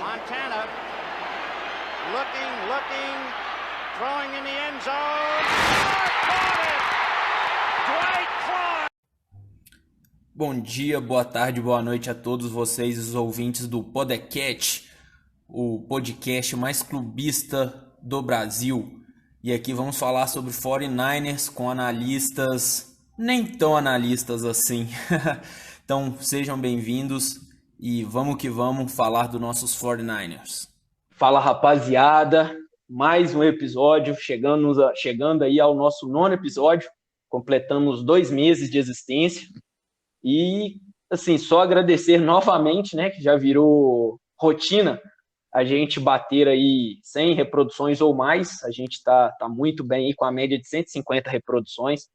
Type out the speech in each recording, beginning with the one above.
Montana looking, throwing in the end zone. Caught it! Dwight Clark! Bom dia, boa tarde, boa noite a todos vocês, os ouvintes do Podcast, o podcast mais clubista do Brasil. E aqui vamos falar sobre 49ers com analistas, nem tão analistas assim. Então sejam bem-vindos e vamos que vamos falar dos nossos 49ers. Fala, rapaziada, mais um episódio, chegando aí ao nosso 9º episódio, completamos 2 meses de existência e, assim, só agradecer novamente, né, que já virou rotina, a gente bater aí 100 reproduções ou mais, a gente tá muito bem aí com a média de 150 reproduções,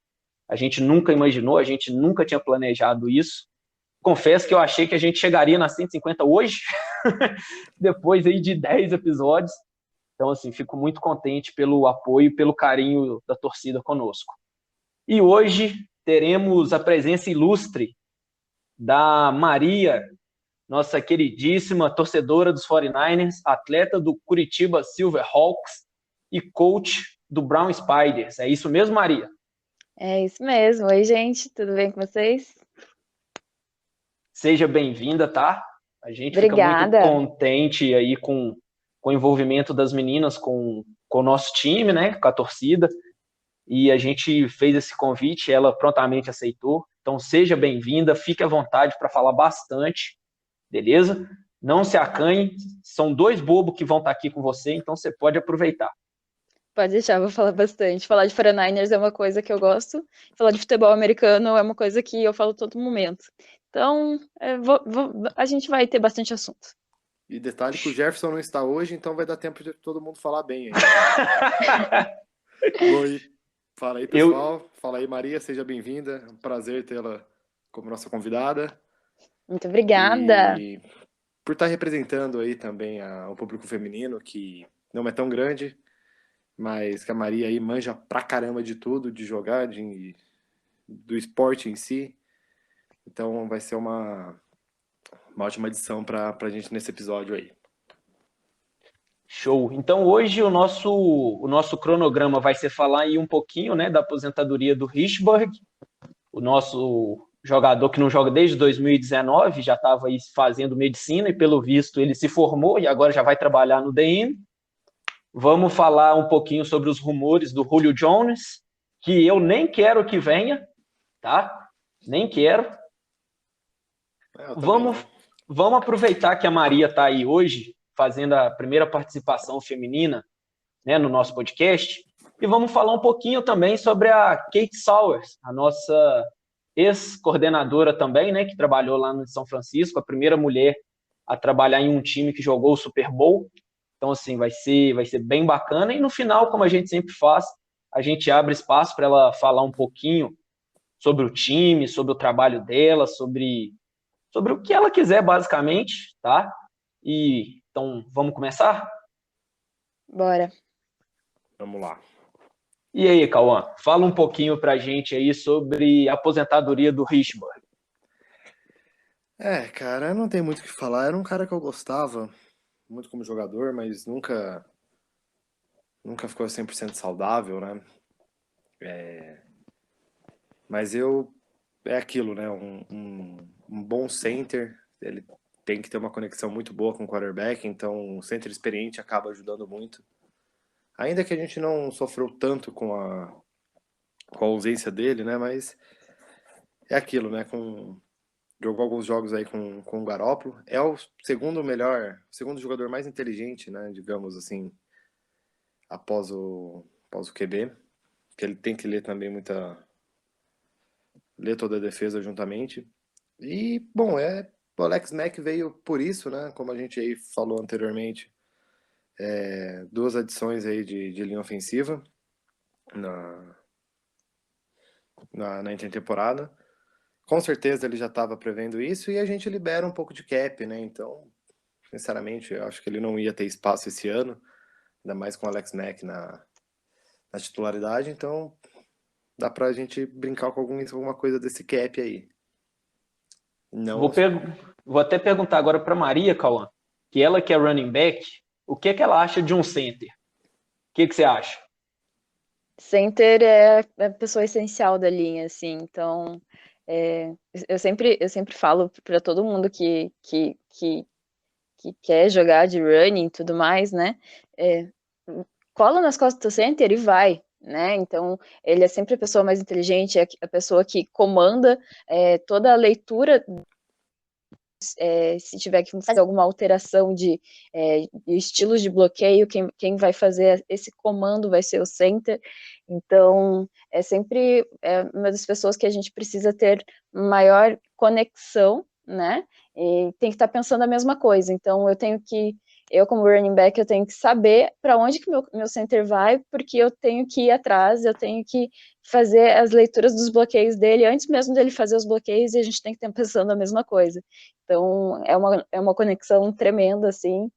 a gente nunca imaginou, a gente nunca tinha planejado isso. Confesso que eu achei que a gente chegaria nas 150 hoje, depois aí de 10 episódios. Então, assim, fico muito contente pelo apoio, pelo carinho da torcida conosco. E hoje teremos a presença ilustre da Maria, nossa queridíssima torcedora dos 49ers, atleta do Curitiba Silverhawks e coach do Brown Spiders. É isso mesmo, Maria? É isso mesmo. Oi, gente, tudo bem com vocês? Seja bem-vinda, tá? A gente Obrigada. Fica muito contente aí com o envolvimento das meninas com o nosso time, né, com a torcida, e a gente fez esse convite, ela prontamente aceitou, então seja bem-vinda, fique à vontade para falar bastante, beleza? Não se acanhe, são 2 bobos que vão estar aqui com você, então você pode aproveitar. Pode deixar, vou falar bastante. Falar de 49ers é uma coisa que eu gosto, falar de futebol americano é uma coisa que eu falo todo momento. Então, a gente vai ter bastante assunto. E detalhe que o Jefferson não está hoje, então vai dar tempo de todo mundo falar bem aí. Oi, fala aí, pessoal. Fala aí, Maria, seja bem-vinda. É um prazer tê-la como nossa convidada. Muito obrigada. E por estar representando aí também o público feminino, que não é tão grande, mas que a Maria aí manja pra caramba de tudo, de jogar, do esporte em si. Então vai ser uma ótima edição pra gente nesse episódio aí. Show. Então hoje o nosso cronograma vai ser falar aí um pouquinho, né, da aposentadoria do Richburg, o nosso jogador que não joga desde 2019, já estava aí fazendo medicina e pelo visto ele se formou e agora já vai trabalhar no DN. Vamos falar um pouquinho sobre os rumores do Julio Jones, que eu nem quero que venha, tá? Nem quero. Vamos aproveitar que a Maria está aí hoje, fazendo a primeira participação feminina, né, no nosso podcast, e vamos falar um pouquinho também sobre a Kate Sowers, a nossa ex-coordenadora também, né, que trabalhou lá no São Francisco, a primeira mulher a trabalhar em um time que jogou o Super Bowl. Então, assim, vai ser bem bacana. E no final, como a gente sempre faz, a gente abre espaço para ela falar um pouquinho sobre o time, sobre o trabalho dela, sobre o que ela quiser, basicamente, tá? E então, vamos começar? Bora. Vamos lá. E aí, Cauã, fala um pouquinho pra gente aí sobre a aposentadoria do Richburg. Cara, não tem muito o que falar. Era um cara que eu gostava muito como jogador, mas nunca ficou 100% saudável, né? Mas é aquilo, né? Um bom center, ele tem que ter uma conexão muito boa com o quarterback, então um center experiente acaba ajudando muito. Ainda que a gente não sofreu tanto com a ausência dele, né? Mas é aquilo, né? Jogou alguns jogos aí com o Garoppolo. É o segundo jogador mais inteligente, né? Digamos assim, após o QB. Que ele tem que ler também ler toda a defesa juntamente. E, bom, o Alex Mack veio por isso, né? Como a gente aí falou anteriormente. 2 adições aí de linha ofensiva na intertemporada. Com certeza ele já estava prevendo isso e a gente libera um pouco de cap, né? Então, sinceramente, eu acho que ele não ia ter espaço esse ano, ainda mais com o Alex Mack na titularidade, então dá pra gente brincar com alguma coisa desse cap aí. Não... Vou até perguntar agora para Maria, Cauã. que ela que é running back, o que ela acha de um center? O que você acha? Center é a pessoa essencial da linha, assim, então eu sempre falo para todo mundo que quer jogar de running e tudo mais, né? Cola nas costas do center e vai, né? Então, ele é sempre a pessoa mais inteligente, é a pessoa que comanda toda a leitura. Se tiver que fazer alguma alteração de estilos de bloqueio, quem vai fazer esse comando vai ser o center. Então, é sempre uma das pessoas que a gente precisa ter maior conexão, né? E tem que estar pensando a mesma coisa. Então, eu como running back, eu tenho que saber para onde que meu center vai, porque eu tenho que ir atrás, eu tenho que fazer as leituras dos bloqueios dele antes mesmo dele fazer os bloqueios, e a gente tem que estar pensando a mesma coisa. Então, é uma conexão tremenda, assim.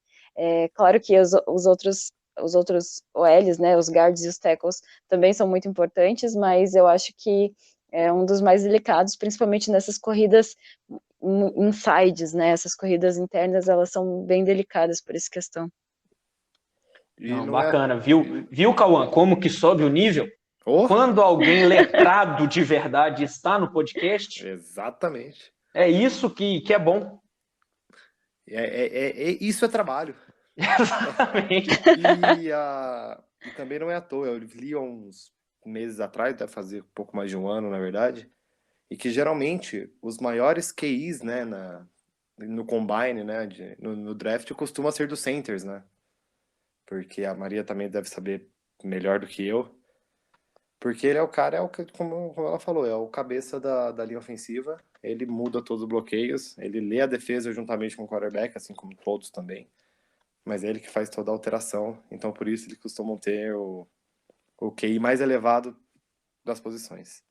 Claro que os outros OLs, né, os guards e os tackles também são muito importantes, mas eu acho que é um dos mais delicados, principalmente nessas corridas insides, né, essas corridas internas, elas são bem delicadas por essa questão. Não, bacana, viu, Cauã, como que sobe o nível? Quando alguém letrado de verdade está no podcast. Exatamente. É isso que é bom. Isso é trabalho. Exatamente. E também não é à toa. Eu li há uns meses atrás, deve fazer um pouco mais de um ano, na verdade, e que geralmente os maiores QIs, né, no combine, né, no draft, costuma ser dos centers, né? Porque a Maria também deve saber melhor do que eu. Porque ele é o cara, como ela falou, é o cabeça da linha ofensiva. Ele muda todos os bloqueios, ele lê a defesa juntamente com o quarterback, assim como todos também. Mas é ele que faz toda a alteração. Então, por isso, eles costumam ter o QI mais elevado das posições.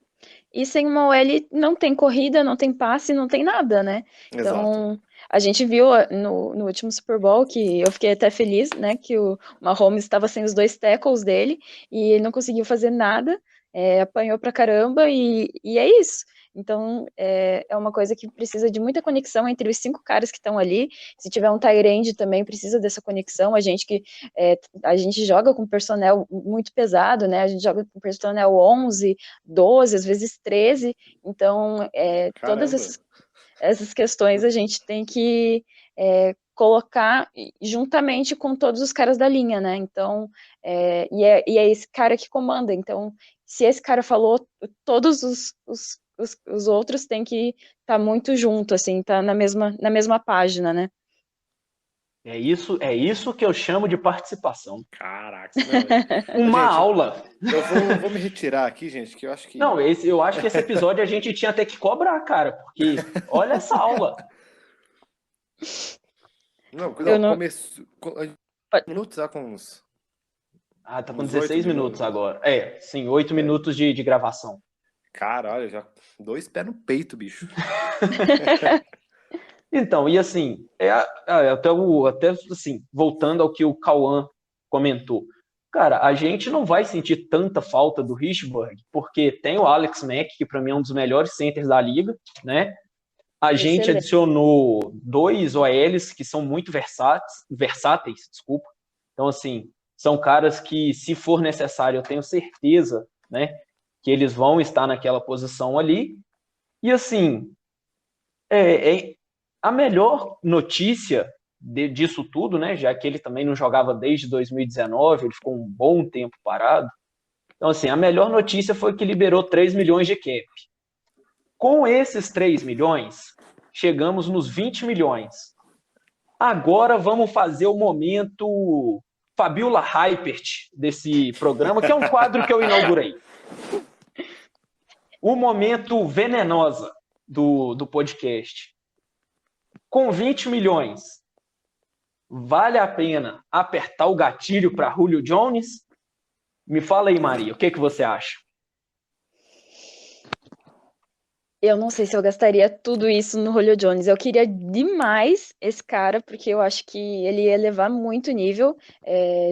E sem uma OL não tem corrida, não tem passe, não tem nada, né? Então, exato. A gente viu no último Super Bowl, que eu fiquei até feliz, né, que o Mahomes estava sem os 2 tackles dele, e ele não conseguiu fazer nada, apanhou pra caramba, e é isso. Então, é uma coisa que precisa de muita conexão entre os 5 caras que estão ali. Se tiver um tight end também precisa dessa conexão. A gente joga com personnel muito pesado, né? A gente joga com personnel 11, 12, às vezes 13. Então, todas essas questões a gente tem que colocar juntamente com todos os caras da linha, né? Então, e é esse cara que comanda. Então, se esse cara falou, todos os outros têm que estar muito junto, assim, tá na mesma página, né? É isso que eu chamo de participação. Caraca, uma gente, aula. Eu vou me retirar aqui, gente, que eu acho que... Não, eu acho que esse episódio a gente tinha até que cobrar, cara, porque olha essa aula. Não, começo... minutos, tá com uns... Ah, tá com 16 minutos agora. Sim, 8 minutos de gravação. Cara, olha, já 2 pés no peito, bicho. Então, e assim, até assim, voltando ao que o Cauã comentou, cara, a gente não vai sentir tanta falta do Richburg, porque tem o Alex Mack, que para mim é um dos melhores centers da liga, né? A gente adicionou 2 OLs que são muito versáteis, desculpa. Então, assim, são caras que, se for necessário, eu tenho certeza, né, que eles vão estar naquela posição ali. E, assim, a melhor notícia disso tudo, né, já que ele também não jogava desde 2019, ele ficou um bom tempo parado. Então, assim, a melhor notícia foi que liberou 3 milhões de cap. Com esses 3 milhões, chegamos nos 20 milhões. Agora vamos fazer o momento Fabiola Hypert desse programa, que é um quadro que eu inaugurei. O momento venenosa do podcast. Com 20 milhões, vale a pena apertar o gatilho para Julio Jones? Me fala aí, Maria, o que você acha? Eu não sei se eu gastaria tudo isso no Julio Jones. Eu queria demais esse cara, porque eu acho que ele ia elevar muito o nível.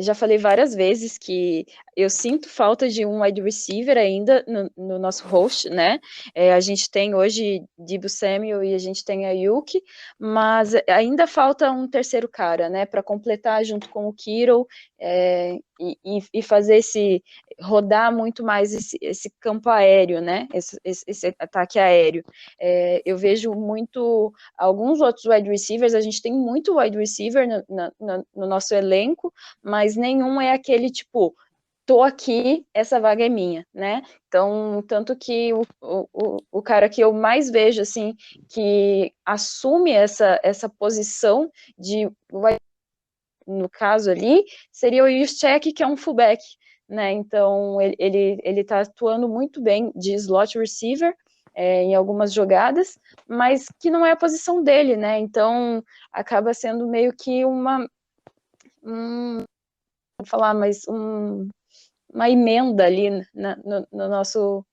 Já falei várias vezes que eu sinto falta de um wide receiver ainda no nosso host, né? A gente tem hoje Deebo Samuel e a gente tem a Yuki, mas ainda falta um terceiro cara, né? Para completar junto com o Kittle e fazer rodar muito mais esse campo aéreo, né? Esse ataque aéreo. Eu vejo muito alguns outros wide receivers, a gente tem muito wide receiver no nosso elenco, mas nenhum é aquele tipo, tô aqui, essa vaga é minha, né? Então, tanto que o cara que eu mais vejo, assim, que assume essa posição de, no caso ali, seria o Juszczyk, que é um fullback, né? Então, ele tá atuando muito bem de slot receiver, em algumas jogadas, mas que não é a posição dele, né? Então, acaba sendo meio que vou falar, mas uma emenda ali no nosso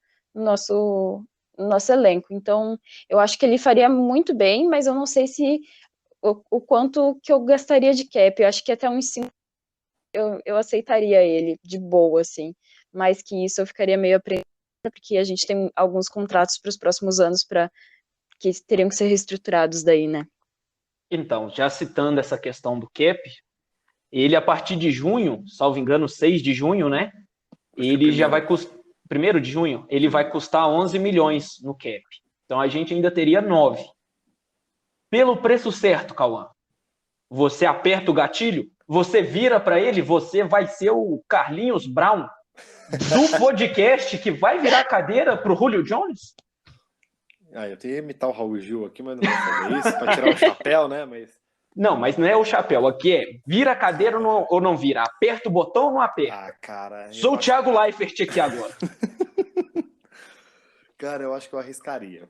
elenco. Então, eu acho que ele faria muito bem, mas eu não sei se o quanto que eu gastaria de cap. Eu acho que até uns 5 eu aceitaria ele de boa, assim. Mais que isso, eu ficaria meio apreensiva, porque a gente tem alguns contratos para os próximos anos que teriam que ser reestruturados daí, né? Então, já citando essa questão do cap, ele a partir de junho, salvo engano, 6 de junho, né? Ele já vai custar, 1º de junho, ele vai custar 11 milhões no cap. Então a gente ainda teria 9. Pelo preço certo, Cauã, você aperta o gatilho, você vira para ele, você vai ser o Carlinhos Brown do podcast que vai virar a cadeira pro Julio Jones? Eu tenho que imitar o Raul Gil aqui, mas não vou fazer isso para tirar o chapéu, né? Não, mas não é o chapéu. Aqui é vira a cadeira ou não vira. Aperta o botão ou não aperta. Cara. Sou o Thiago Leifert aqui agora. Cara, eu acho que eu arriscaria.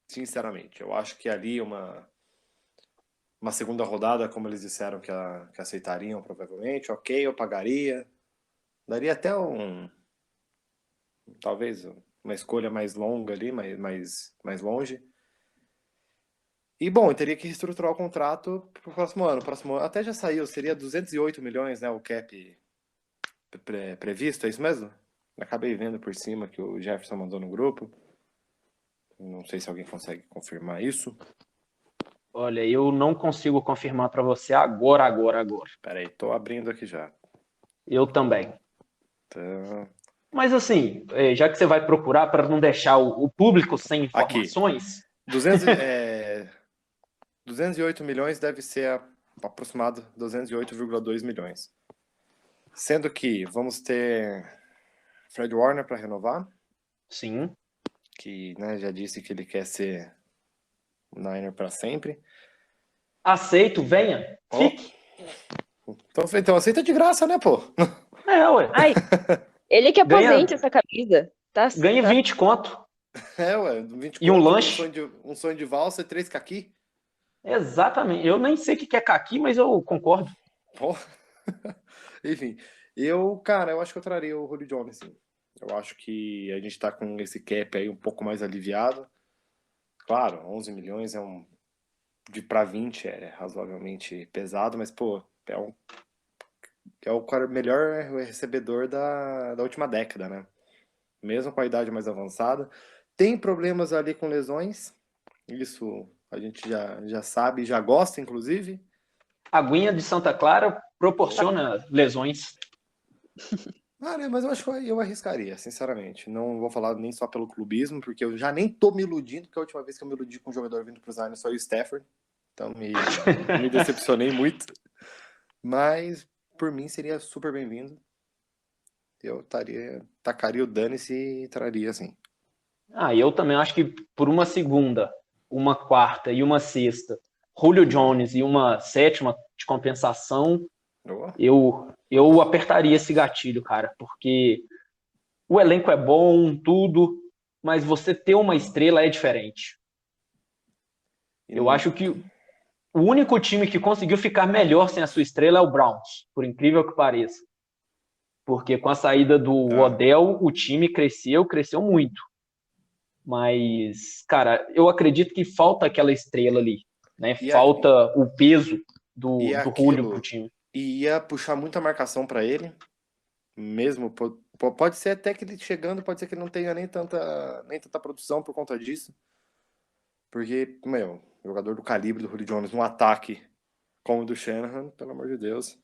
Sinceramente. Eu acho que ali uma segunda rodada, como eles disseram que aceitariam, provavelmente. Ok, eu pagaria. Daria até talvez uma escolha mais longa ali, mais longe. E, bom, eu teria que reestruturar o contrato pro próximo ano. Até já saiu, seria 208 milhões, né, o cap previsto, é isso mesmo? Acabei vendo por cima que o Jefferson mandou no grupo. Não sei se alguém consegue confirmar isso. Olha, eu não consigo confirmar para você agora. Peraí, tô abrindo aqui já. Eu também. Então... Mas assim, já que você vai procurar para não deixar o público sem informações... Aqui. 208 milhões deve ser aproximado 208,2 milhões. Sendo que vamos ter Fred Warner para renovar. Sim. Que, né, já disse que ele quer ser Niner para sempre. Aceito, venha. Fique. Então aceita de graça, né, pô? Ué. Ai, ele que aposente essa camisa. Ganhe 20 conto. Ué, 20 e um lanche. Um sonho de valsa e 3 caqui. Exatamente. Eu nem sei o que é caqui, mas eu concordo. Enfim, eu acho que eu traria o Julio Jones, sim. Eu acho que a gente tá com esse cap aí um pouco mais aliviado. Claro, 11 milhões para 20 é razoavelmente pesado, mas, pô, é o melhor recebedor da última década, né? Mesmo com a idade mais avançada. Tem problemas ali com lesões, isso a gente já sabe, já gosta, inclusive. A aguinha de Santa Clara proporciona lesões. Mas eu acho que eu arriscaria, sinceramente. Não vou falar nem só pelo clubismo, porque eu já nem tô me iludindo, porque a última vez que eu me iludi com um jogador vindo pros Niners foi o Stafford. Então me decepcionei muito. Mas, por mim, seria super bem-vindo. Eu tacaria o dane-se e traria, assim. Eu também acho que por uma segunda, uma quarta e uma sexta, Julio Jones e uma sétima de compensação, eu apertaria esse gatilho, cara, porque o elenco é bom, tudo, mas você ter uma estrela é diferente. Eu acho que o único time que conseguiu ficar melhor sem a sua estrela é o Browns, por incrível que pareça. Porque com a saída do Odell, o time cresceu muito. Mas, cara, eu acredito que falta aquela estrela ali, né? Falta o peso do Julio pro time. E ia puxar muita marcação para ele, mesmo. Pode ser até que ele chegando, pode ser que ele não tenha nem tanta produção por conta disso. Porque, jogador do calibre do Julio Jones no ataque como o do Shanahan, pelo amor de Deus.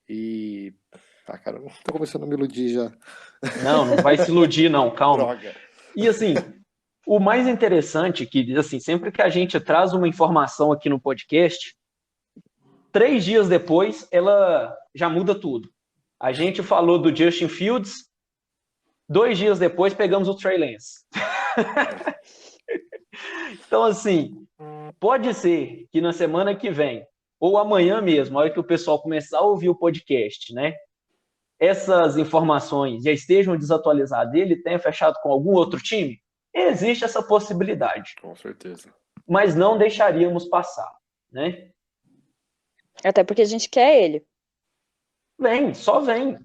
E... cara, tô começando a me iludir já. Não vai se iludir não, calma. Droga. E assim, o mais interessante é que, assim, sempre que a gente traz uma informação aqui no podcast, 3 dias depois, ela já muda tudo. A gente falou do Justin Fields, 2 dias depois pegamos o Trey Lance. Então, assim, pode ser que na semana que vem, ou amanhã mesmo, na hora que o pessoal começar a ouvir o podcast, né, essas informações já estejam desatualizadas e ele tenha fechado com algum outro time, existe essa possibilidade. Com certeza. Mas não deixaríamos passar, né? Até porque a gente quer ele. Vem, só vem.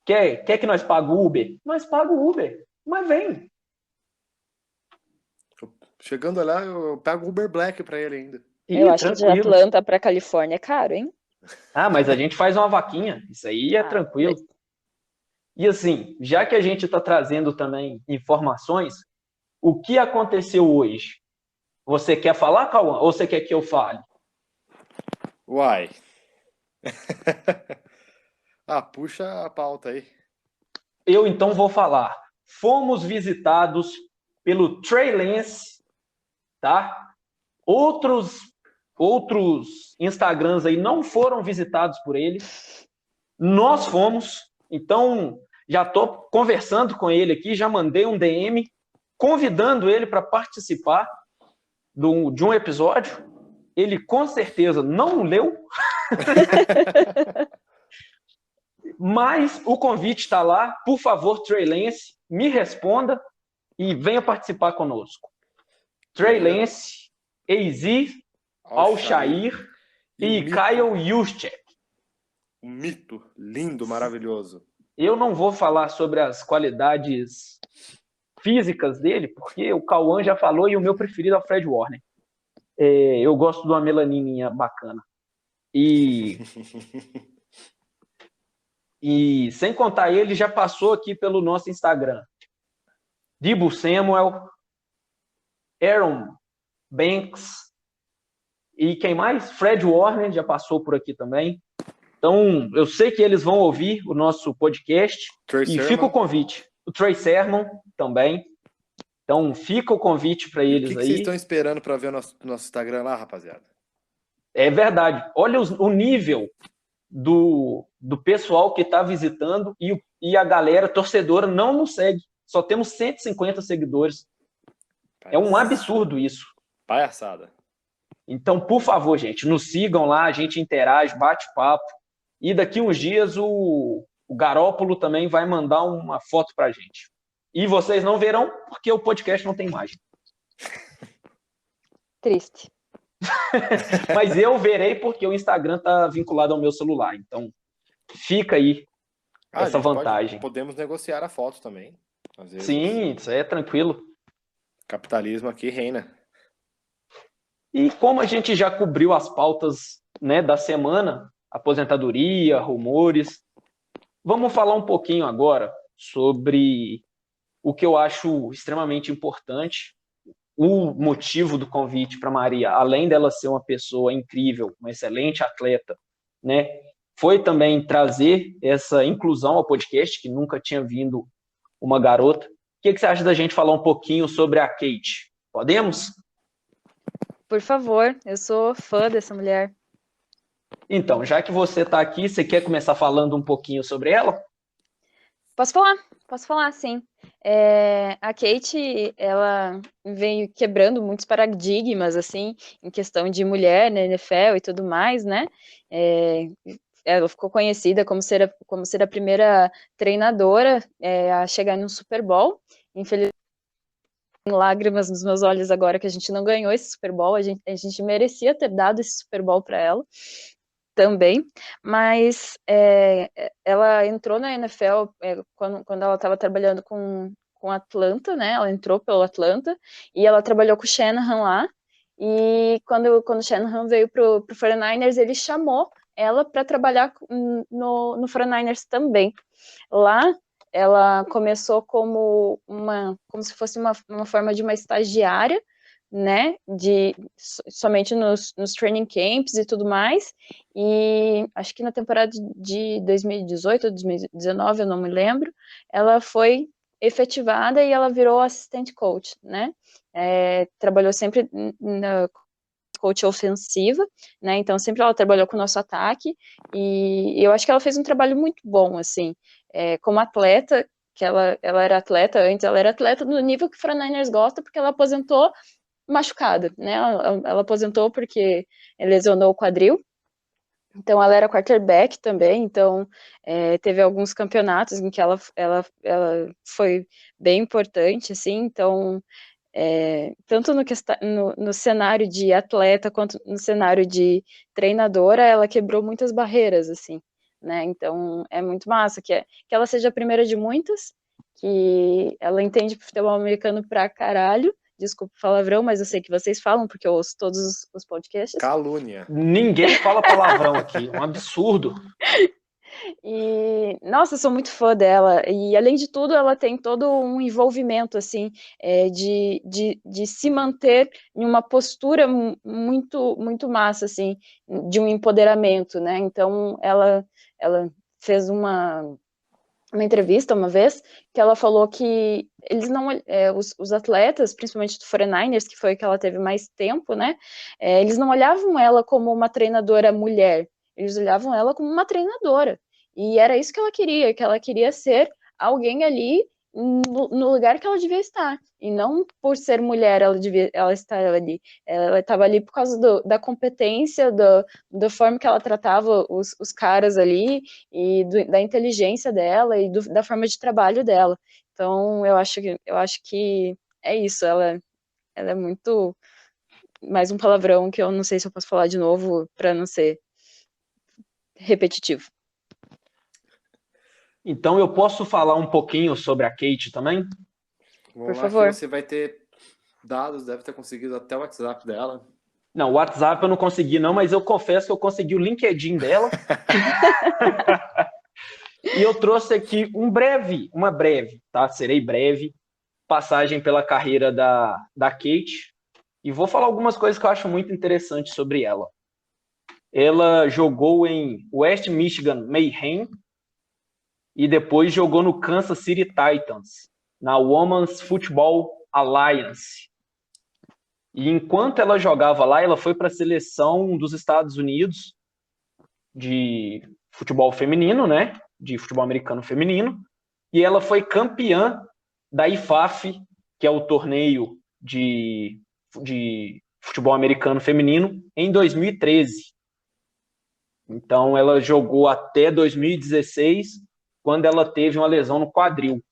Quer que nós pague o Uber? Nós pagamos o Uber, mas vem. Chegando lá, eu pego o Uber Black pra ele ainda. Eu acho que de Atlanta pra Califórnia é caro, hein? Mas a gente faz uma vaquinha, isso aí é tranquilo. E assim, já que a gente está trazendo também informações, o que aconteceu hoje? Você quer falar, Cauã, ou você quer que eu fale? Uai. Puxa a pauta aí. Eu então vou falar. Fomos visitados pelo Trey Lance, tá? Outros Instagrams aí não foram visitados por ele. Nós fomos. Então, já estou conversando com ele aqui, já mandei um DM convidando ele para participar de um episódio. Ele com certeza não leu. Mas o convite está lá. Por favor, Trey Lance, me responda e venha participar conosco. Trey Lance, AZ, Al-Shair e Kyle Juszczyk. Um mito lindo, maravilhoso. Eu não vou falar sobre as qualidades físicas dele, porque o Cauã já falou e o meu preferido é o Fred Warner. Eu gosto de uma melaninha bacana. E sem contar ele, já passou aqui pelo nosso Instagram. Deebo Samuel, Aaron Banks e quem mais? Fred Warner já passou por aqui também. Então, eu sei que eles vão ouvir o nosso podcast. Fica o convite. O Trey Sermon também. Então, fica o convite para eles aí. O que vocês estão esperando para ver o nosso Instagram lá, rapaziada? É verdade. Olha o nível do pessoal que está visitando e a galera torcedora não nos segue. Só temos 150 seguidores. É um absurdo isso. Palhaçada. Então, por favor, gente, nos sigam lá, a gente interage, bate papo. E daqui uns dias o Garópolo também vai mandar uma foto pra gente. E vocês não verão porque o podcast não tem imagem. Triste. Mas eu verei porque o Instagram tá vinculado ao meu celular. Então, fica aí essa vantagem. Podemos negociar a foto também. Às vezes. Sim, isso aí é tranquilo. Capitalismo aqui reina. E como a gente já cobriu as pautas, né, da semana, aposentadoria, rumores, vamos falar um pouquinho agora sobre o que eu acho extremamente importante, o motivo do convite para Maria, além dela ser uma pessoa incrível, uma excelente atleta, né, foi também trazer essa inclusão ao podcast, que nunca tinha vindo uma garota. O que você acha da gente falar um pouquinho sobre a Kate? Podemos? Por favor, eu sou fã dessa mulher. Então, já que você está aqui, você quer começar falando um pouquinho sobre ela? Posso falar, sim. A Kate, ela veio quebrando muitos paradigmas, assim, em questão de mulher na NFL e tudo mais, né? Ela ficou conhecida como ser a primeira treinadora a chegar no Super Bowl. Infelizmente, lágrimas nos meus olhos agora que a gente não ganhou esse Super Bowl, a gente merecia ter dado esse Super Bowl para ela também, mas ela entrou na NFL quando ela estava trabalhando com Atlanta, né, ela entrou pelo Atlanta, e ela trabalhou com o Shanahan lá, e quando o Shanahan veio pro 49ers, ele chamou ela para trabalhar no 49ers também. Lá, ela começou como se fosse uma forma de uma estagiária, né, somente nos training camps e tudo mais, e acho que na temporada de 2018 ou 2019, eu não me lembro, ela foi efetivada e ela virou assistente coach, né, trabalhou sempre na coach ofensiva, né, então sempre ela trabalhou com o nosso ataque, e eu acho que ela fez um trabalho muito bom, assim, como atleta, que ela era atleta antes, ela era atleta no nível que o 49ers gosta, porque ela aposentou machucada, né, ela aposentou porque lesionou o quadril, então ela era quarterback também, então teve alguns campeonatos em que ela foi bem importante, assim, então tanto no cenário de atleta quanto no cenário de treinadora, ela quebrou muitas barreiras, assim, né? Então é muito massa que ela seja a primeira de muitas, que ela entende futebol americano pra caralho. Desculpa o palavrão, mas eu sei que vocês falam, porque eu ouço todos os podcasts. Calúnia. Ninguém fala palavrão aqui, um absurdo. E, nossa, eu sou muito fã dela. E, além de tudo, ela tem todo um envolvimento, assim, de se manter em uma postura muito, muito massa, assim, de um empoderamento, né? Então, ela fez uma entrevista uma vez, que ela falou que eles não, os atletas, principalmente do 49ers, que foi que ela teve mais tempo, né? Eles não olhavam ela como uma treinadora mulher, eles olhavam ela como uma treinadora. E era isso que ela queria ser alguém ali no lugar que ela devia estar. E não por ser mulher ela estar ali. Ela estava ali por causa da competência, da forma que ela tratava os caras ali, e da inteligência dela, e da forma de trabalho dela. Então, eu acho que é isso. Ela é muito... Mais um palavrão que eu não sei se eu posso falar de novo para não ser repetitivo. Então eu posso falar um pouquinho sobre a Kate também? Vamos Por lá, favor. que você vai ter dados, deve ter conseguido até o WhatsApp dela. Não, o WhatsApp eu não consegui não, mas eu confesso que eu consegui o LinkedIn dela. E eu trouxe aqui uma breve, tá? Serei breve, passagem pela carreira da Kate. E vou falar algumas coisas que eu acho muito interessantes sobre ela. Ela jogou em West Michigan Mayhem e depois jogou no Kansas City Titans, na Women's Football Alliance. E enquanto ela jogava lá, ela foi para a seleção dos Estados Unidos de futebol feminino, né? De futebol americano feminino. E ela foi campeã da IFAF, que é o torneio de futebol americano feminino, em 2013. Então, ela jogou até 2016, quando ela teve uma lesão no quadril.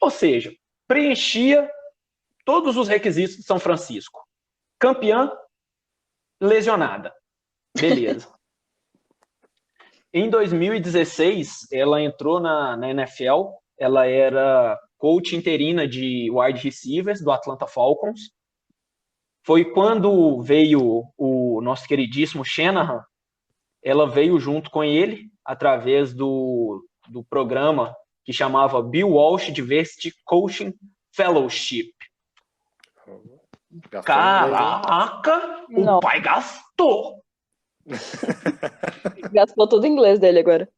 Ou seja, preenchia todos os requisitos de São Francisco. Campeã, lesionada. Beleza. Em 2016, ela entrou na NFL, ela era coach interina de wide receivers do Atlanta Falcons. Foi quando veio o nosso queridíssimo Shanahan, ela veio junto com ele, através do programa que chamava Bill Walsh Diversity Coaching Fellowship. Gastou Caraca, Não. o pai gastou! Gastou todo o inglês dele agora.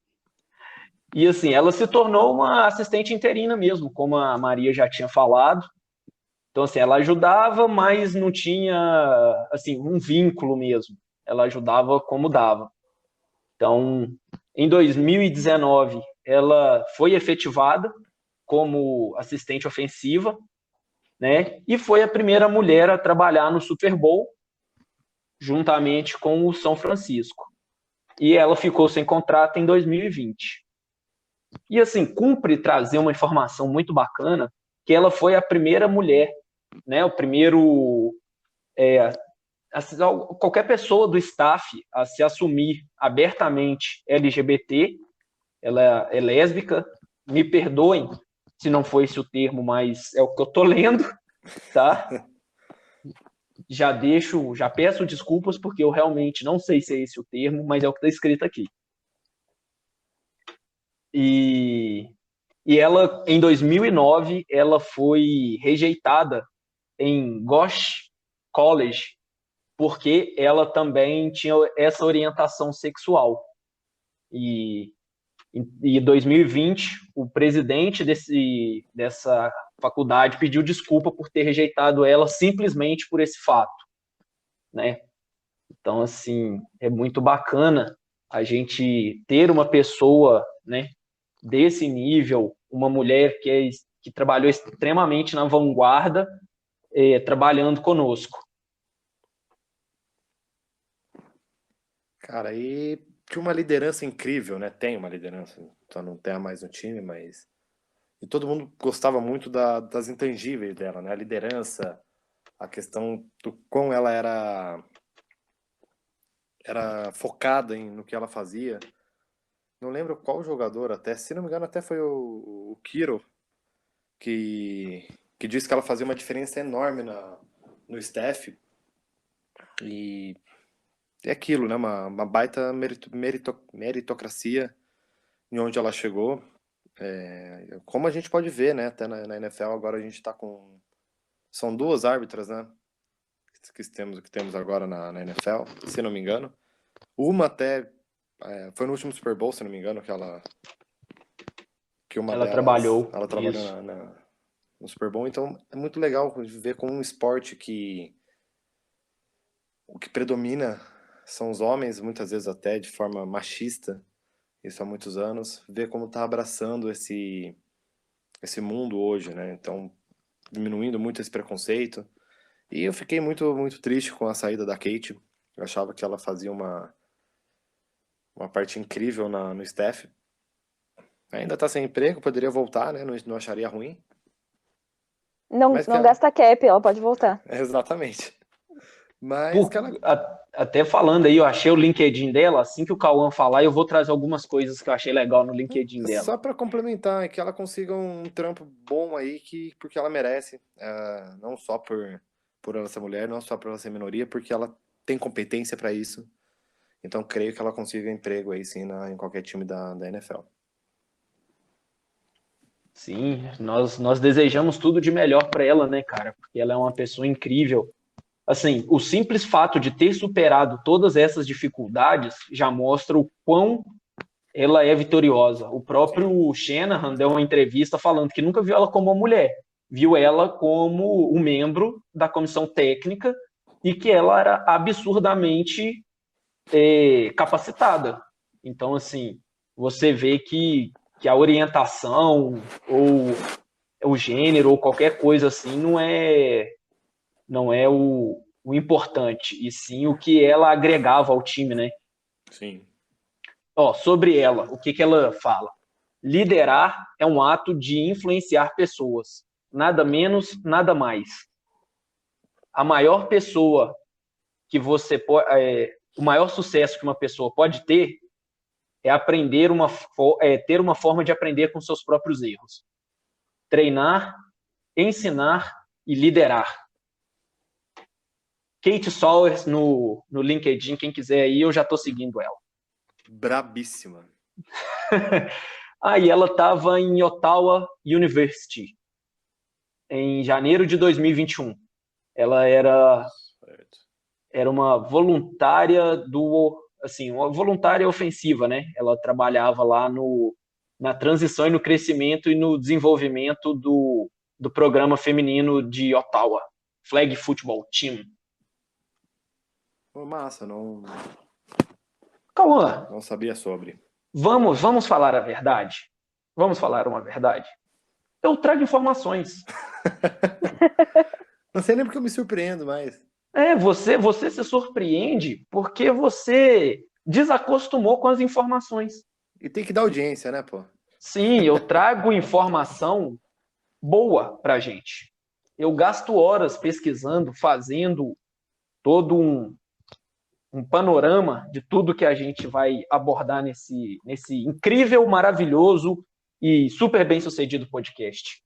E assim, ela se tornou uma assistente interina mesmo, como a Maria já tinha falado. Então, assim, ela ajudava, mas não tinha, assim, um vínculo mesmo. Ela ajudava como dava. Então, em 2019, ela foi efetivada como assistente ofensiva, né? E foi a primeira mulher a trabalhar no Super Bowl, juntamente com o São Francisco. E ela ficou sem contrato em 2020. E, assim, cumpre trazer uma informação muito bacana, que ela foi a primeira mulher, né? O primeiro... qualquer pessoa do staff a se assumir abertamente LGBT, ela é lésbica, me perdoem se não foi esse o termo, mas é o que eu tô lendo, tá? já peço desculpas porque eu realmente não sei se é esse o termo, mas é o que está escrito aqui. E ela, em 2009, ela foi rejeitada em Gosh College porque ela também tinha essa orientação sexual. E em 2020, o presidente dessa faculdade pediu desculpa por ter rejeitado ela simplesmente por esse fato, né? Então, assim, é muito bacana a gente ter uma pessoa, né, desse nível, uma mulher que trabalhou extremamente na vanguarda, trabalhando conosco. Cara, e tinha uma liderança incrível, né? Tem uma liderança, só não tem mais no time, mas. E todo mundo gostava muito das intangíveis dela, né? A liderança, a questão do quão ela era focada no que ela fazia. Não lembro qual jogador até, se não me engano, até foi o Kiro, que disse que ela fazia uma diferença enorme no staff. E é aquilo, né? Uma baita meritocracia em onde ela chegou. Como a gente pode ver, né? Até na NFL agora a gente tá com... São 2 árbitras, né? Que temos agora na NFL, se não me engano. Uma até... foi no último Super Bowl, se não me engano, que uma Ela delas... trabalhou. Ela trabalhou no Super Bowl. Então é muito legal ver como um esporte o que predomina são os homens, muitas vezes até de forma machista, isso há muitos anos, ver como está abraçando esse mundo hoje, né? Então, diminuindo muito esse preconceito. E eu fiquei muito, muito triste com a saída da Kate. Eu achava que ela fazia uma parte incrível no staff. Ainda está sem emprego, poderia voltar, né? Não acharia ruim. Não gasta cap, ela pode voltar. Exatamente. Mas até falando aí, eu achei o LinkedIn dela, assim que o Cauã falar, eu vou trazer algumas coisas que eu achei legal no LinkedIn dela. Só para complementar, que ela consiga um trampo bom aí, porque ela merece, não só por ela ser mulher, não só por ela ser minoria, porque ela tem competência para isso. Então creio que ela consiga emprego aí sim em qualquer time da NFL. Sim, nós desejamos tudo de melhor para ela, né, cara? Porque ela é uma pessoa incrível. Assim, o simples fato de ter superado todas essas dificuldades já mostra o quão ela é vitoriosa. O próprio Shanahan deu uma entrevista falando que nunca viu ela como uma mulher, viu ela como um membro da comissão técnica e que ela era absurdamente capacitada. Então, assim, você vê que a orientação ou o gênero ou qualquer coisa assim não é o importante, e sim o que ela agregava ao time, né? Sim. Sobre ela, o que ela fala? Liderar é um ato de influenciar pessoas, nada menos, nada mais. A maior pessoa que você pode, o maior sucesso que uma pessoa pode ter é ter uma forma de aprender com seus próprios erros. Treinar, ensinar e liderar. Kate Sowers no LinkedIn, quem quiser aí, eu já estou seguindo ela. Brabíssima. E ela estava em Ottawa University, em janeiro de 2021. Ela era uma voluntária uma voluntária ofensiva, né? Ela trabalhava lá na transição e no crescimento e no desenvolvimento do programa feminino de Ottawa, Flag Football Team. Massa, não Cauã, não sabia sobre. Vamos falar a verdade? Vamos falar uma verdade? Eu trago informações. Não sei nem porque eu me surpreendo mais. Você se surpreende porque você desacostumou com as informações. E tem que dar audiência, né, pô? Sim, eu trago informação boa pra gente. Eu gasto horas pesquisando, fazendo todo um panorama de tudo que a gente vai abordar nesse incrível, maravilhoso e super bem sucedido podcast.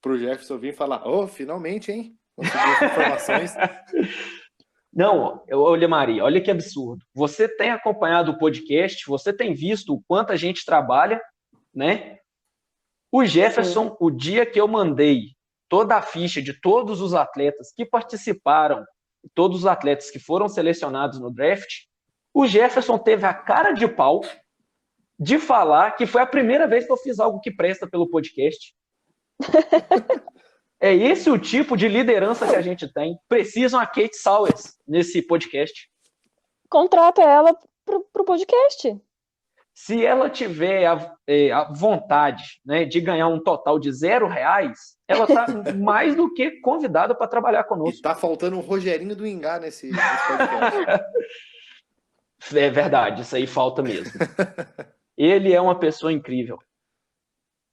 Pro Jefferson vir falar, finalmente, hein? Conseguiu as informações. Não, olha, Maria, olha que absurdo. Você tem acompanhado o podcast, você tem visto o quanto a gente trabalha, né? O Jefferson, o dia que eu mandei toda a ficha de todos os atletas que participaram, todos os atletas que foram selecionados no draft, o Jefferson teve a cara de pau de falar que foi a primeira vez que eu fiz algo que presta pelo podcast. É esse o tipo de liderança que a gente tem. Precisam a Kate Sowers nesse podcast. Contrata ela pro podcast. Se ela tiver a vontade, né, de ganhar um total de R$0, ela está mais do que convidada para trabalhar conosco. E tá faltando um Rogerinho do Ingá nesse podcast. É verdade, isso aí falta mesmo. Ele é uma pessoa incrível.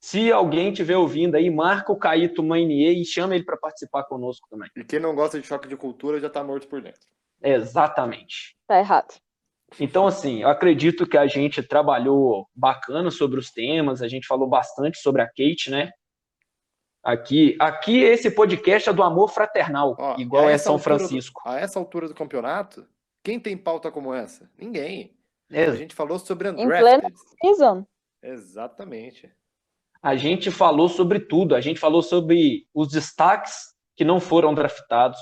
Se alguém estiver ouvindo aí, marca o Caíto Mainier e chama ele para participar conosco também. E quem não gosta de choque de cultura já tá morto por dentro. Exatamente. Tá errado. Então, assim, eu acredito que a gente trabalhou bacana sobre os temas, a gente falou bastante sobre a Kate, né? Aqui esse podcast é do amor fraternal, igual é São Francisco. A essa altura do campeonato, quem tem pauta como essa? Ninguém. É. A gente falou sobre Em plena season. Exatamente. A gente falou sobre tudo. A gente falou sobre os destaques que não foram draftados.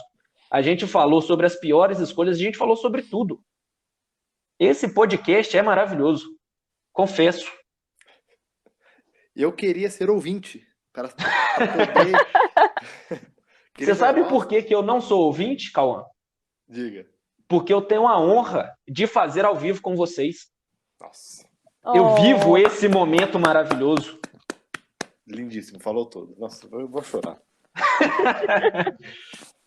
A gente falou sobre as piores escolhas. A gente falou sobre tudo. Esse podcast é maravilhoso. Confesso. Eu queria ser ouvinte. Para poder... Você sabe por que eu não sou ouvinte, Cauã? Diga. Porque eu tenho a honra de fazer ao vivo com vocês. Nossa. Eu vivo esse momento maravilhoso. Lindíssimo, falou tudo. Nossa, eu vou chorar.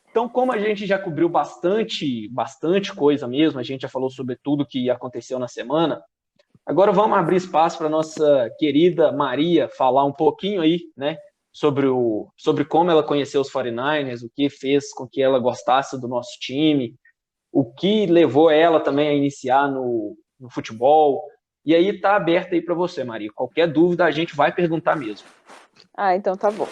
Então, como a gente já cobriu bastante coisa mesmo, a gente já falou sobre tudo que aconteceu na semana, agora vamos abrir espaço para nossa querida Maria falar um pouquinho aí, né, sobre como ela conheceu os 49ers, o que fez com que ela gostasse do nosso time, o que levou ela também a iniciar no futebol. E aí tá aberto aí para você, Maria. Qualquer dúvida a gente vai perguntar mesmo. Então tá bom.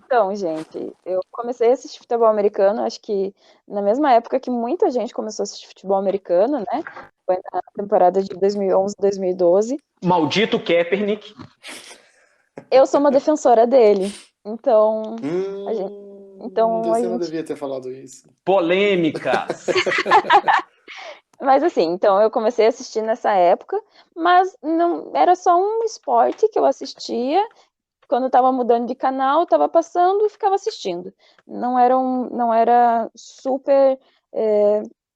Então, gente, eu comecei a assistir futebol americano, acho que na mesma época que muita gente começou a assistir futebol americano, né? Foi na temporada de 2011, 2012. Maldito Kaepernick. Eu sou uma defensora dele. Então, você não devia ter falado isso. Polêmicas. Mas assim, então eu comecei a assistir nessa época, mas não era só um esporte que eu assistia. Quando eu tava mudando de canal, tava passando e ficava assistindo. Não era super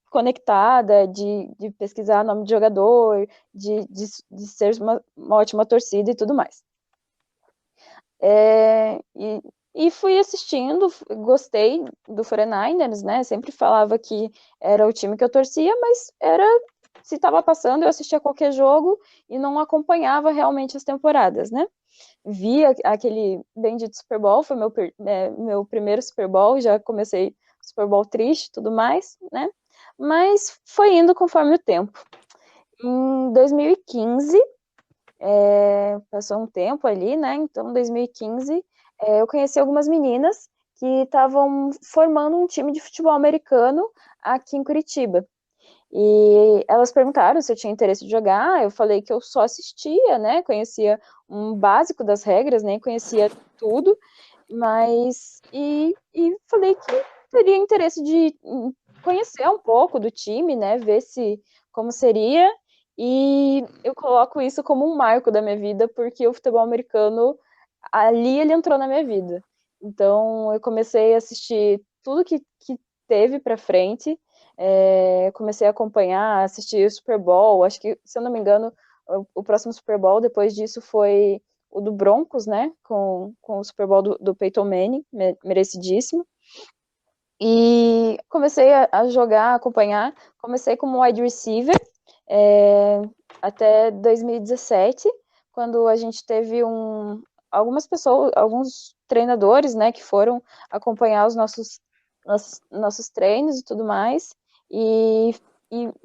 conectada de pesquisar nome de jogador, de ser uma ótima torcida e tudo mais. E fui assistindo, gostei do 49ers, né? Sempre falava que era o time que eu torcia, mas se estava passando, eu assistia qualquer jogo e não acompanhava realmente as temporadas, né? Vi aquele bendito Super Bowl, foi meu primeiro Super Bowl, já comecei Super Bowl triste e tudo mais, né? Mas foi indo conforme o tempo. Em 2015, passou um tempo ali, né? Então, em 2015, eu conheci algumas meninas que estavam formando um time de futebol americano aqui em Curitiba. E elas perguntaram se eu tinha interesse de jogar, eu falei que eu só assistia, né, conhecia um básico das regras, nem conhecia tudo, mas, e falei que teria interesse de conhecer um pouco do time, né, ver como seria, e eu coloco isso como um marco da minha vida, porque o futebol americano, ali ele entrou na minha vida. Então, eu comecei a assistir tudo que teve pra frente, comecei a acompanhar, assistir o Super Bowl, acho que, se eu não me engano, o próximo Super Bowl, depois disso, foi o do Broncos, né, com o Super Bowl do Peyton Manning, merecidíssimo, e comecei a jogar, a acompanhar, comecei como wide receiver, até 2017, quando a gente teve algumas pessoas, alguns treinadores, né, que foram acompanhar os nossos treinos e tudo mais, e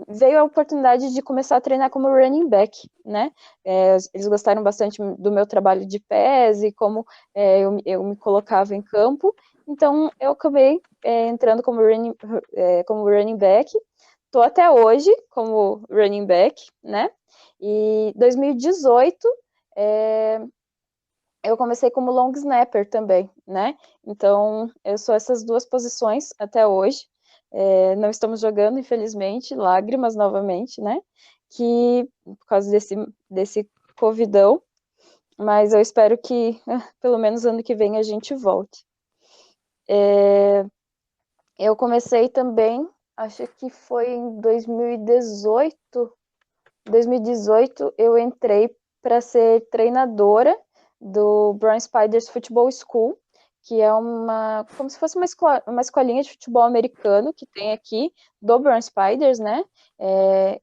veio a oportunidade de começar a treinar como running back, né? Eles gostaram bastante do meu trabalho de pés e como eu me colocava em campo, Então, eu acabei entrando como running back. Tô até hoje como running back, né? E 2018, eu comecei como long snapper também, né? Então, eu sou essas duas posições até hoje. Não estamos jogando, infelizmente, lágrimas novamente, né? Que por causa desse covidão, mas eu espero que pelo menos ano que vem a gente volte. Eu comecei também, acho que foi em 2018. 2018 eu entrei para ser treinadora do Brown Spiders Football School, que é como se fosse uma escolinha de futebol americano que tem aqui do Brown Spiders, né?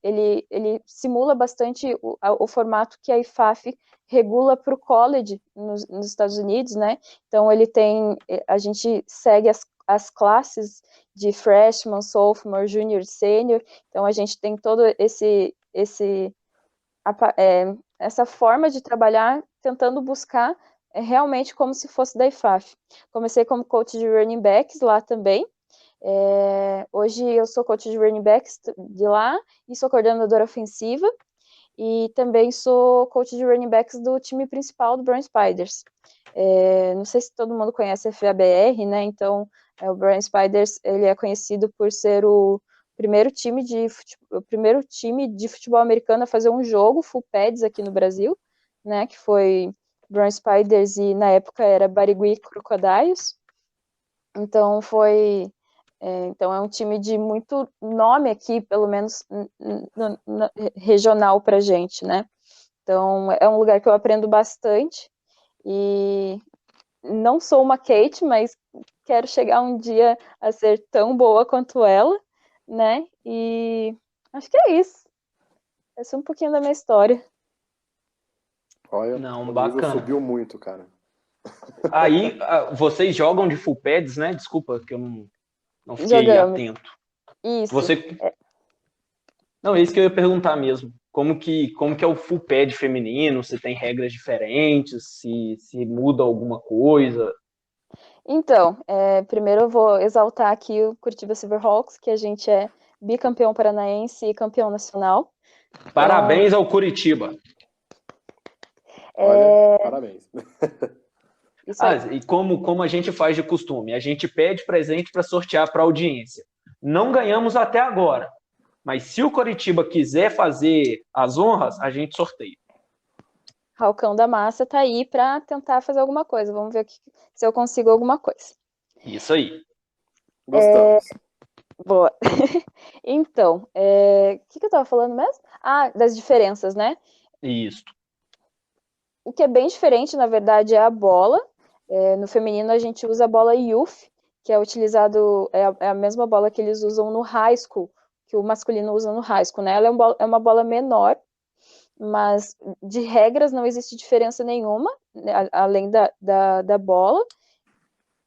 Ele simula bastante o formato que a IFAF regula para o college nos Estados Unidos, né? Então a gente segue as classes de freshman, sophomore, junior, senior. Então a gente tem todo essa forma de trabalhar tentando buscar realmente como se fosse da IFAF. Comecei como coach de running backs lá também. Hoje eu sou coach de running backs de lá e sou coordenadora ofensiva e também sou coach de running backs do time principal do Brown Spiders. Não sei se todo mundo conhece a FABR, né? Então, o Brown Spiders ele é conhecido por ser o primeiro time de futebol americano a fazer um jogo full pads aqui no Brasil, né? Que foi Brown Spiders e na época era Barigui Crocodiles. Então então é um time de muito nome aqui, pelo menos regional pra gente, né? Então é um lugar que eu aprendo bastante e não sou uma Kate, mas quero chegar um dia a ser tão boa quanto ela, né? E acho que é isso. Essa é um pouquinho da minha história. Olha, Não, o nível bacana. subiu muito, cara. Aí, vocês jogam de full pads, né? Desculpa que eu não fiquei Jogamos. atento. Isso. Você... Não, é isso que eu ia perguntar mesmo. Como que é o full pad feminino? Se tem regras diferentes? Se muda alguma coisa? Então, primeiro eu vou exaltar aqui o Curitiba Silverhawks, que a gente é bicampeão paranaense e campeão nacional. Parabéns ao Curitiba. Olha, parabéns. Isso aí. E como a gente faz de costume, a gente pede presente para sortear para a audiência. Não ganhamos até agora, mas se o Curitiba quiser fazer as honras, a gente sorteia. Ralcão da Massa tá aí para tentar fazer alguma coisa. Vamos ver se eu consigo alguma coisa. Isso aí. Gostamos. Boa. Então, o que eu tava falando mesmo? Das diferenças, né? Isso. O que é bem diferente, na verdade, é a bola. No feminino, a gente usa a bola Youth, que é utilizado, é a mesma bola que eles usam no high school, que o masculino usa no high school, né? Ela é uma bola menor, mas de regras não existe diferença nenhuma, né, além da bola.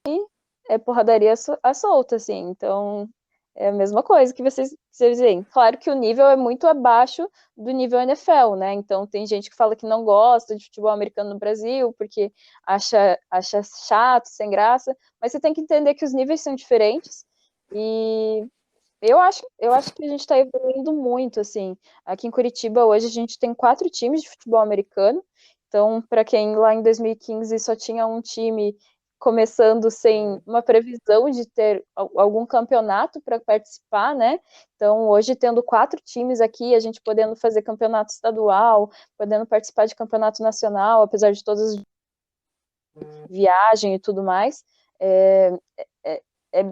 E é porradaria à solta, assim. Então, é a mesma coisa que vocês veem. Claro que o nível é muito abaixo do nível NFL, né? Então, tem gente que fala que não gosta de futebol americano no Brasil, porque acha chato, sem graça. Mas você tem que entender que os níveis são diferentes. E eu acho que a gente está evoluindo muito, assim. Aqui em Curitiba, hoje, a gente tem 4 times de futebol americano. Então, para quem lá em 2015 só tinha um time começando sem uma previsão de ter algum campeonato para participar, né? Então, hoje, tendo 4 times aqui, a gente podendo fazer campeonato estadual, podendo participar de campeonato nacional, apesar de todas as viagens e tudo mais, é, é, é,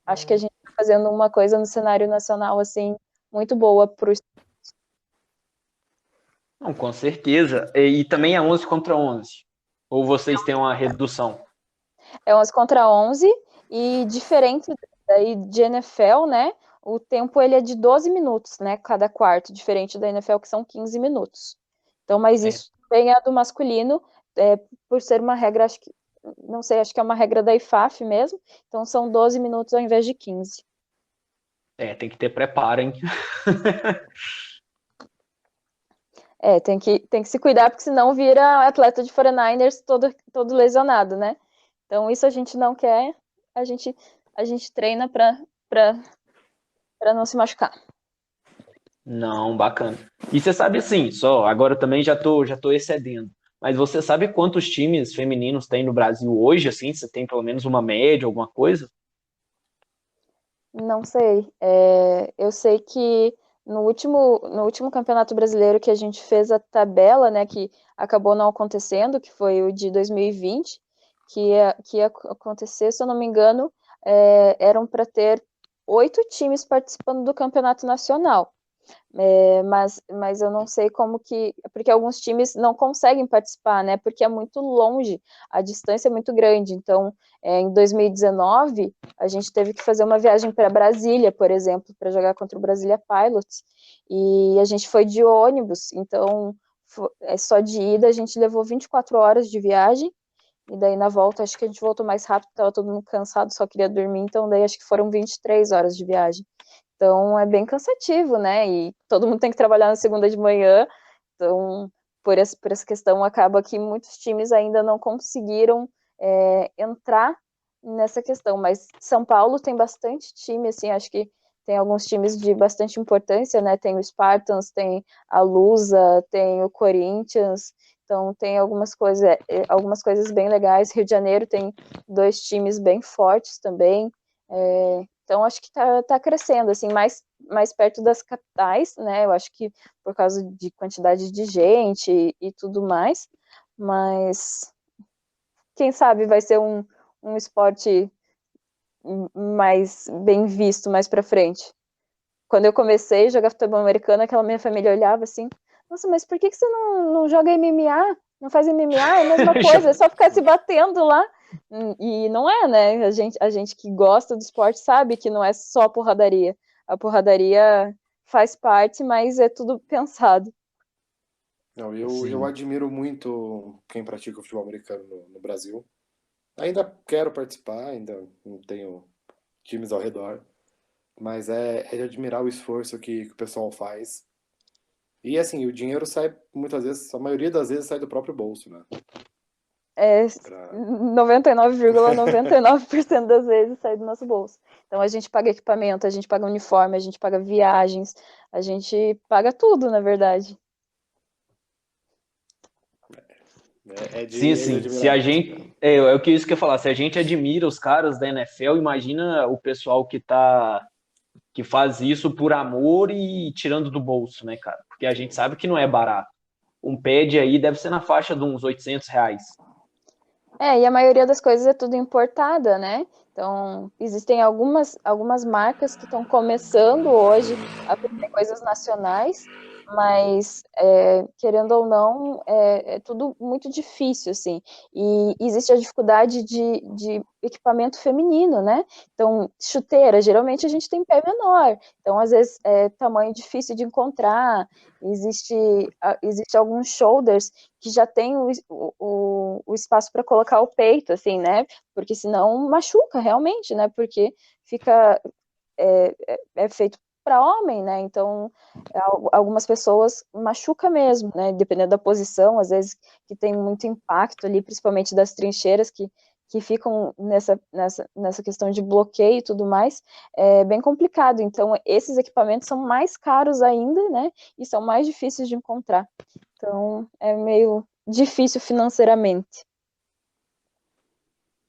acho que a gente está fazendo uma coisa no cenário nacional, assim, muito boa para o... Não, com certeza. E também é 11 contra 11? Ou vocês têm uma redução? É 11 contra 11, e diferente daí de NFL, né, o tempo ele é de 12 minutos, né, cada quarto, diferente da NFL que são 15 minutos. Então, mas isso também é do masculino, por ser uma regra, acho que, não sei, acho que é uma regra da IFAF mesmo, então são 12 minutos ao invés de 15. Tem que ter preparo, hein? Tem que se cuidar, porque senão vira atleta de 49ers todo lesionado, né? Então, isso a gente não quer, a gente treina para não se machucar. Não, bacana. E você sabe assim, só agora também já tô excedendo. Mas você sabe quantos times femininos tem no Brasil hoje, assim? Você tem pelo menos uma média, alguma coisa? Não sei. Eu sei que no último Campeonato Brasileiro que a gente fez a tabela, né, que acabou não acontecendo, que foi o de 2020, que ia acontecer, se eu não me engano, eram para ter 8 times participando do Campeonato Nacional. Mas eu não sei como que. Porque alguns times não conseguem participar, né? Porque é muito longe, a distância é muito grande. Então, em 2019, a gente teve que fazer uma viagem para Brasília, por exemplo, para jogar contra o Brasília Pilots. E a gente foi de ônibus, então, só de ida a gente levou 24 horas de viagem. E daí na volta, acho que a gente voltou mais rápido, estava todo mundo cansado, só queria dormir. Então, daí acho que foram 23 horas de viagem. Então é bem cansativo, né? E todo mundo tem que trabalhar na segunda de manhã. Então, por essa questão, acaba que muitos times ainda não conseguiram entrar nessa questão. Mas São Paulo tem bastante time, assim, acho que tem alguns times de bastante importância, né? Tem o Spartans, tem a Lusa, tem o Corinthians. Então tem algumas coisas bem legais. Rio de Janeiro tem 2 times bem fortes também. Então, acho que tá crescendo, assim, mais perto das capitais, né? Eu acho que por causa de quantidade de gente e tudo mais, mas quem sabe vai ser um esporte mais bem visto mais para frente. Quando eu comecei a jogar futebol americano, aquela minha família olhava assim, nossa, mas por que você não joga MMA? Não faz MMA? É a mesma coisa, é só ficar se batendo lá. E não é, né? A gente que gosta do esporte sabe que não é só porradaria. A porradaria faz parte, mas é tudo pensado. Não, eu Sim. admiro muito quem pratica o futebol americano no Brasil. Ainda quero participar, ainda não tenho times ao redor, mas é de admirar o esforço que o pessoal faz. E assim, o dinheiro sai muitas vezes, a maioria das vezes sai do próprio bolso, né? É Pra... 99,99% das vezes sai do nosso bolso. Então a gente paga equipamento, a gente paga uniforme, a gente paga viagens, a gente paga tudo, na verdade. Sim, é de sim. Se admirar a mesmo, cara. gente. É o que isso que eu ia falar. Se a gente admira os caras da NFL, imagina o pessoal que faz isso por amor e tirando do bolso, né, cara? Porque a gente Sim. sabe que não é barato. Um pad aí deve ser na faixa de uns R$ 800. E a maioria das coisas é tudo importada, né? Então, existem algumas marcas que estão começando hoje a vender coisas nacionais, mas, querendo ou não, é tudo muito difícil, assim. E existe a dificuldade de equipamento feminino, né? Então, chuteira, geralmente a gente tem pé menor, então, às vezes, é tamanho difícil de encontrar. Existe alguns shoulders que já tem o espaço para colocar o peito, assim, né? Porque senão machuca realmente, né? Porque fica é feito para homem, né? Então algumas pessoas machuca mesmo, né? Dependendo da posição, às vezes que tem muito impacto ali, principalmente das trincheiras que ficam nessa questão de bloqueio e tudo mais, é bem complicado. Então, esses equipamentos são mais caros ainda, né? E são mais difíceis de encontrar. Então, é meio difícil financeiramente.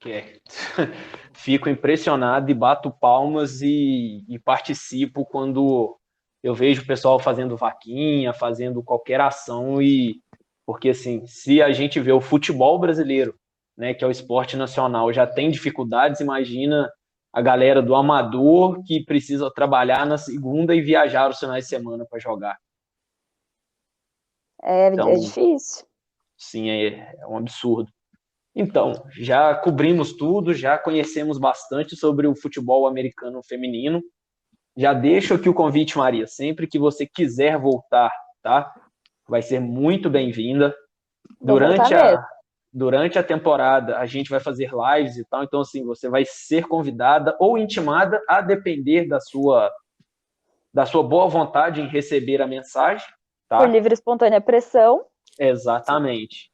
Que é. Fico impressionado e bato palmas e participo quando eu vejo o pessoal fazendo vaquinha, fazendo qualquer ação e porque assim, se a gente vê o futebol brasileiro, né, que é o esporte nacional, já tem dificuldades, imagina a galera do amador que precisa trabalhar na segunda e viajar os finais de semana para jogar. É Então, difícil. sim, é um absurdo. Então, já cobrimos tudo, já conhecemos bastante sobre o futebol americano feminino. Já deixo aqui o convite, Maria. Sempre que você quiser voltar, tá? Vai ser muito bem-vinda. Vou voltar mesmo. Durante a temporada, a gente vai fazer lives e tal. Então, assim, você vai ser convidada ou intimada, a depender da sua boa vontade em receber a mensagem, Por tá? livre e espontânea pressão. Exatamente.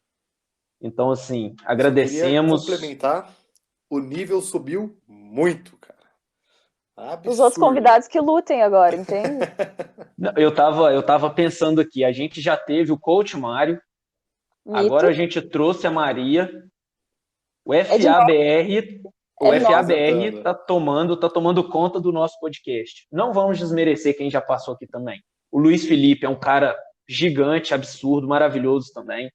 Então, assim, Eu só queria agradecemos. complementar o nível subiu muito, cara. Absurdo. Os outros convidados que lutem agora, entende? Eu tava pensando aqui, a gente já teve o coach Mário, Mito. agora a gente trouxe a Maria, o de FABR, o É FABR tá tomando conta do nosso podcast. Não vamos desmerecer quem já passou aqui também. O Luiz Felipe é um cara gigante, absurdo, maravilhoso também.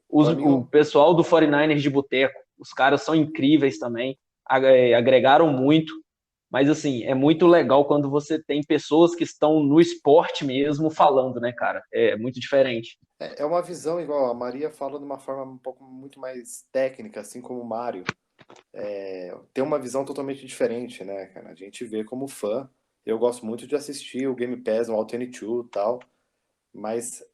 O pessoal do 49ers de Boteco, os caras são incríveis também, agregaram muito. Mas, assim, é muito legal quando você tem pessoas que estão no esporte mesmo falando, né, cara? É muito diferente. É uma visão igual, a Maria fala de uma forma um pouco muito mais técnica, assim como o Mário. Tem uma visão totalmente diferente, né, cara? A gente vê como fã. Eu gosto muito de assistir o Game Pass, o All-22 e tal, mas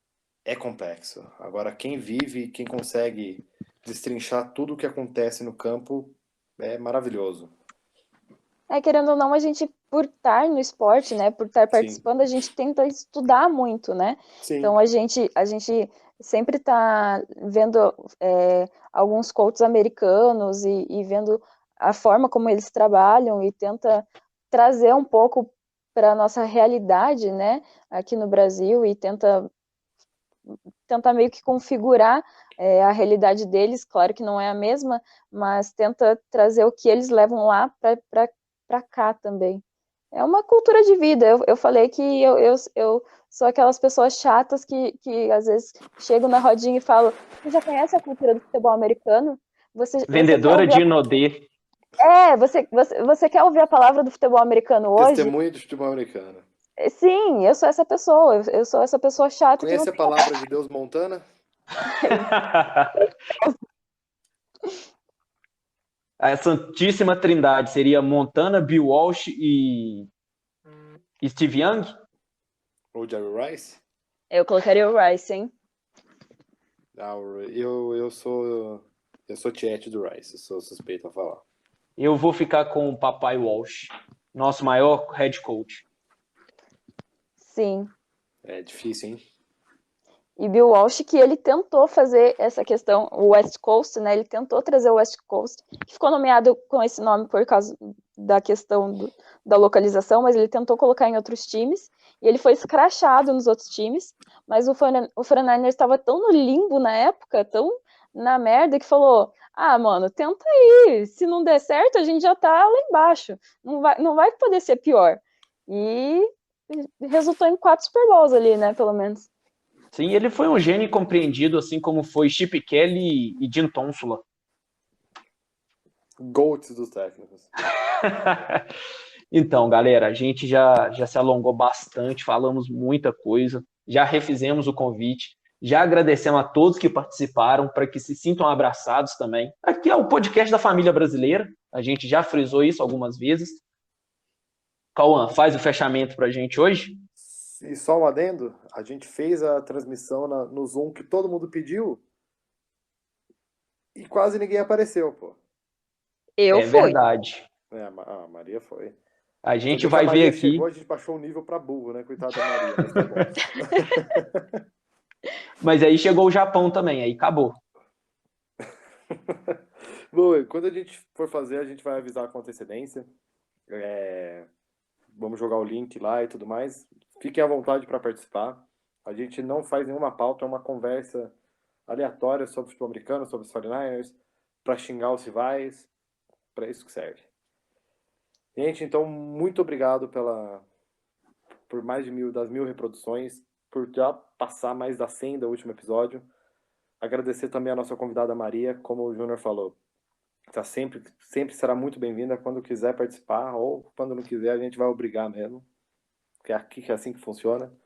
é complexo. Agora, quem vive, quem consegue destrinchar tudo o que acontece no campo, é maravilhoso. Querendo ou não, a gente, por estar no esporte, né, por estar participando, a gente tenta estudar muito, né? Sim. Então, a gente sempre está vendo alguns coaches americanos e vendo a forma como eles trabalham e tenta trazer um pouco para a nossa realidade, né, aqui no Brasil e tentar meio que configurar a realidade deles, claro que não é a mesma, mas tenta trazer o que eles levam lá para cá também. É uma cultura de vida. Eu falei que eu sou aquelas pessoas chatas que às vezes chegam na rodinha e falam: você já conhece a cultura do futebol americano? Vendedora de Inodê. Você quer ouvir a palavra do futebol americano hoje? Testemunho do futebol americano. Sim, eu sou essa pessoa. Eu sou essa pessoa chata. Conhece a palavra de Deus Montana? A Santíssima Trindade seria Montana, Bill Walsh e Steve Young? Ou Jerry Rice? Eu colocaria o Rice, hein? Eu sou tiete do Rice, eu sou suspeito a falar. Eu vou ficar com o Papai Walsh, nosso maior head coach. Sim. É difícil, hein? E Bill Walsh, que ele tentou fazer essa questão, o West Coast, né? Ele tentou trazer o West Coast, que ficou nomeado com esse nome por causa da questão da localização, mas ele tentou colocar em outros times, e ele foi escrachado nos outros times, mas o 49ers estava tão no limbo na época, tão na merda, que falou: mano, tenta aí, se não der certo, a gente já tá lá embaixo, não vai poder ser pior. E resultou em 4 Super Bowls ali, né, pelo menos. Sim, ele foi um gênio incompreendido, assim como foi Chip Kelly e Jim Tonsula. Goats dos técnicos. Então, galera, a gente já se alongou bastante, falamos muita coisa, já refizemos o convite, já agradecemos a todos que participaram, para que se sintam abraçados também. Aqui é o podcast da família brasileira, a gente já frisou isso algumas vezes. Cauã, faz o fechamento pra gente hoje. E só um adendo, a gente fez a transmissão no Zoom que todo mundo pediu e quase ninguém apareceu, pô. Eu fui. Verdade. A Maria foi. A gente vai ver aqui. Chegou, a gente baixou o nível pra burro, né? Coitada da Maria, mas tá bom. Mas aí chegou o Japão também, aí acabou. Bom, quando a gente for fazer, a gente vai avisar com antecedência. Vamos jogar o link lá e tudo mais. Fiquem à vontade para participar. A gente não faz nenhuma pauta, é uma conversa aleatória sobre o futebol americano, sobre os 49ers, para xingar os rivais, para isso que serve. Gente, então, muito obrigado por mais de 1.000 reproduções, por já passar mais da 100 do último episódio. Agradecer também a nossa convidada Maria, como o Júnior falou. Tá sempre será muito bem-vinda quando quiser participar, ou quando não quiser a gente vai obrigar mesmo, que é assim que funciona.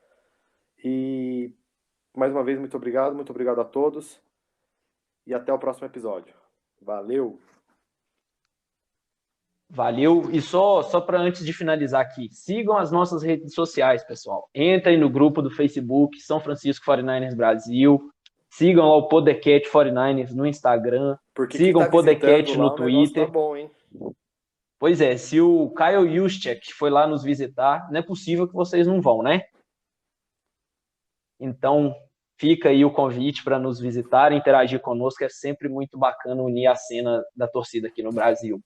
E mais uma vez, muito obrigado a todos e até o próximo episódio. Valeu! Valeu! E só para antes de finalizar aqui, sigam as nossas redes sociais, pessoal. Entrem no grupo do Facebook São Francisco 49ers Brasil. Sigam lá o Podcast 49ers no Instagram. Sigam o Podcast no Twitter. Tá bom, hein? Pois é, se o Kyle Juszczyk foi lá nos visitar, não é possível que vocês não vão, né? Então, fica aí o convite para nos visitar, interagir conosco. É sempre muito bacana unir a cena da torcida aqui no Brasil.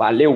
Valeu!